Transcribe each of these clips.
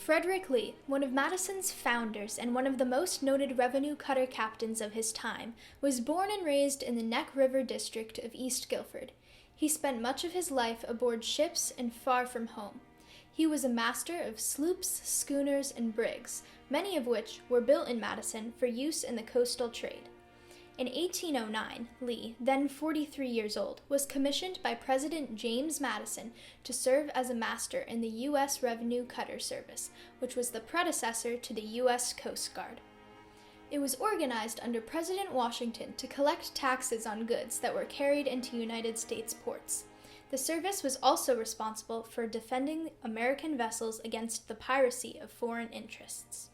Frederick Lee, one of Madison's founders and one of the most noted revenue cutter captains of his time, was born and raised in the Neck River district of East Guilford. He spent much of his life aboard ships and far from home. He was a master of sloops, schooners, and brigs, many of which were built in Madison for use in the coastal trade. In 1809, Lee, then 43 years old, was commissioned by President James Madison to serve as a master in the U.S. Revenue Cutter Service, which was the predecessor to the U.S. Coast Guard. It was organized under President Washington to collect taxes on goods that were carried into United States ports. The service was also responsible for defending American vessels against the piracy of foreign interests.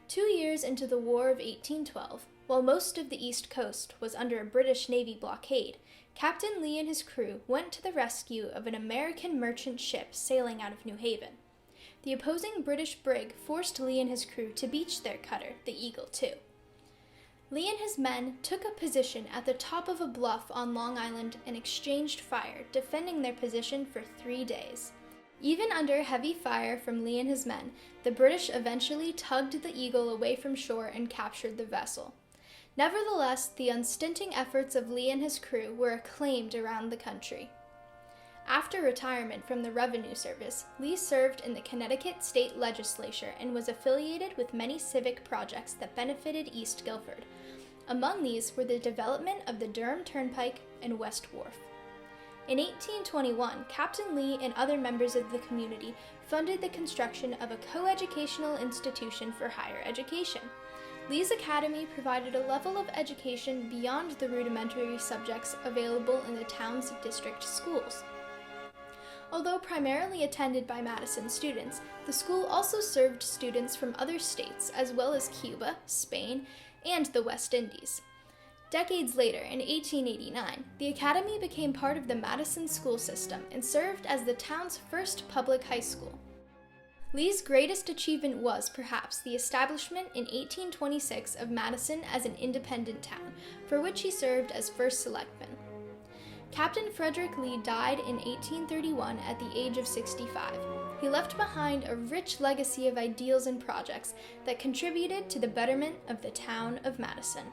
2 years into the War of 1812, while most of the East Coast was under a British Navy blockade, Captain Lee and his crew went to the rescue of an American merchant ship sailing out of New Haven. The opposing British brig forced Lee and his crew to beach their cutter, the Eagle II. Lee and his men took a position at the top of a bluff on Long Island and exchanged fire, defending their position for 3 days. Even under heavy fire from Lee and his men, the British eventually tugged the Eagle away from shore and captured the vessel. Nevertheless, the unstinting efforts of Lee and his crew were acclaimed around the country. After retirement from the Revenue Service, Lee served in the Connecticut State Legislature and was affiliated with many civic projects that benefited East Guilford. Among these were the development of the Durham Turnpike and West Wharf. In 1821, Captain Lee and other members of the community funded the construction of a coeducational institution for higher education. Lee's Academy provided a level of education beyond the rudimentary subjects available in the town's district schools. Although primarily attended by Madison students, the school also served students from other states as well as Cuba, Spain, and the West Indies. Decades later, in 1889, the Academy became part of the Madison school system and served as the town's first public high school. Lee's greatest achievement was, perhaps, the establishment in 1826 of Madison as an independent town, for which he served as first selectman. Captain Frederick Lee died in 1831 at the age of 65. He left behind a rich legacy of ideals and projects that contributed to the betterment of the town of Madison.